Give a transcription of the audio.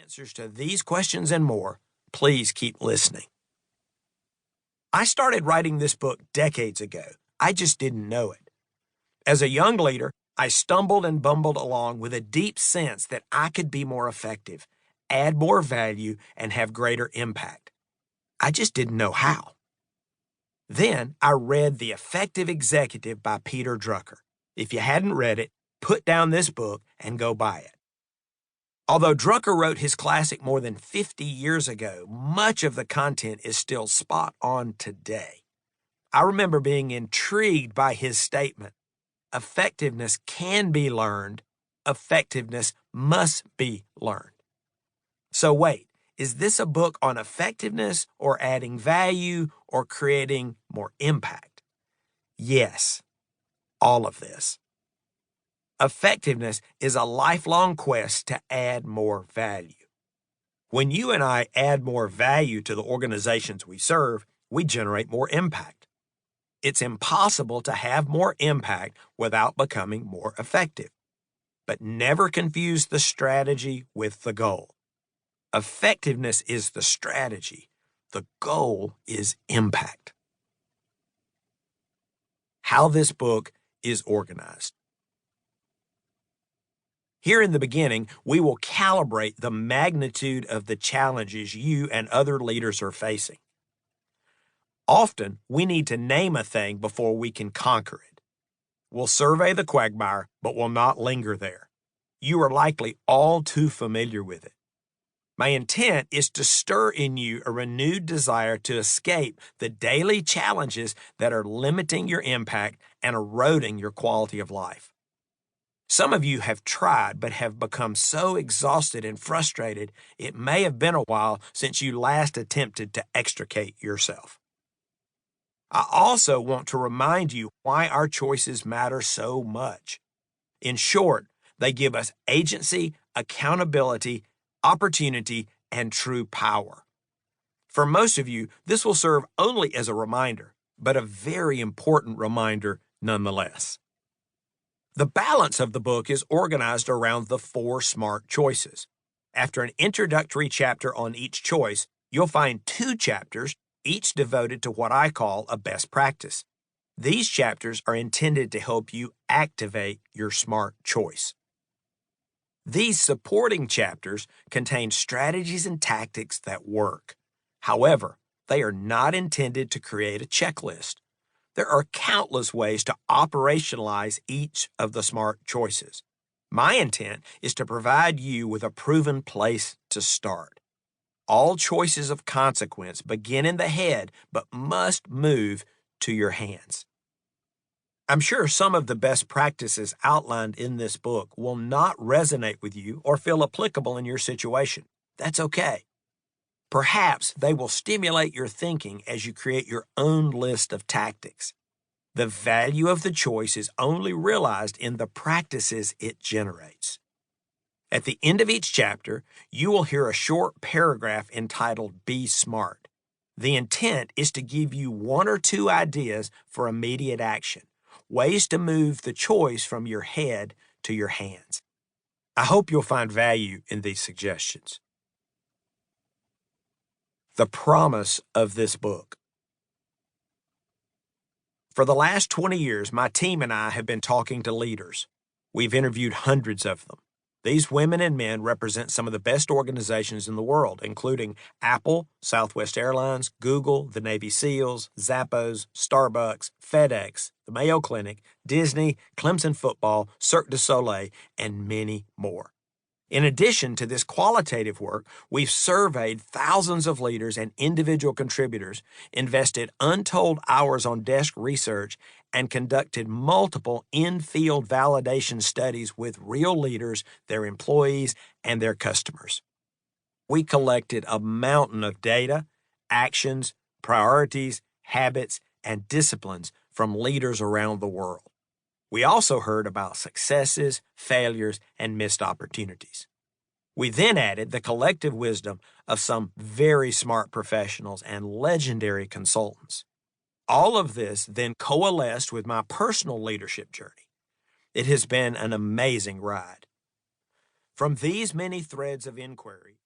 answers to these questions and more, please keep listening. I started writing this book decades ago. I just didn't know it. As a young leader, I stumbled and bumbled along with a deep sense that I could be more effective, add more value, and have greater impact. I just didn't know how. Then I read The Effective Executive by Peter Drucker. If you hadn't read it, put down this book and go buy it. Although Drucker wrote his classic more than 50 years ago, much of the content is still spot on today. I remember being intrigued by his statement, effectiveness can be learned, effectiveness must be learned. So wait, is this a book on effectiveness or adding value or creating more impact? Yes, all of this. Effectiveness is a lifelong quest to add more value. When you and I add more value to the organizations we serve, we generate more impact. It's impossible to have more impact without becoming more effective. But never confuse the strategy with the goal. Effectiveness is the strategy. The goal is impact. How this book is organized. Here in the beginning, we will calibrate the magnitude of the challenges you and other leaders are facing. Often, we need to name a thing before we can conquer it. We'll survey the quagmire, but will not linger there. You are likely all too familiar with it. My intent is to stir in you a renewed desire to escape the daily challenges that are limiting your impact and eroding your quality of life. Some of you have tried but have become so exhausted and frustrated, it may have been a while since you last attempted to extricate yourself. I also want to remind you why our choices matter so much. In short, they give us agency, accountability, opportunity, and true power. For most of you, this will serve only as a reminder, but a very important reminder nonetheless. The balance of the book is organized around the 4 SMART choices. After an introductory chapter on each choice, you'll find 2 chapters, each devoted to what I call a best practice. These chapters are intended to help you activate your SMART choice. These supporting chapters contain strategies and tactics that work. However, they are not intended to create a checklist. There are countless ways to operationalize each of the SMART choices. My intent is to provide you with a proven place to start. All choices of consequence begin in the head but must move to your hands. I'm sure some of the best practices outlined in this book will not resonate with you or feel applicable in your situation. That's okay. Perhaps they will stimulate your thinking as you create your own list of tactics. The value of the choice is only realized in the practices it generates. At the end of each chapter, you will hear a short paragraph entitled Be Smart. The intent is to give you 1 or 2 ideas for immediate action, ways to move the choice from your head to your hands. I hope you'll find value in these suggestions. The promise of this book. For the last 20 years, my team and I have been talking to leaders. We've interviewed hundreds of them. These women and men represent some of the best organizations in the world, including Apple, Southwest Airlines, Google, the Navy SEALs, Zappos, Starbucks, FedEx, the Mayo Clinic, Disney, Clemson Football, Cirque du Soleil, and many more. In addition to this qualitative work, we've surveyed thousands of leaders and individual contributors, invested untold hours on desk research, and conducted multiple in-field validation studies with real leaders, their employees, and their customers. We collected a mountain of data, actions, priorities, habits, and disciplines from leaders around the world. We also heard about successes, failures, and missed opportunities. We then added the collective wisdom of some very smart professionals and legendary consultants. All of this then coalesced with my personal leadership journey. It has been an amazing ride. From these many threads of inquiry,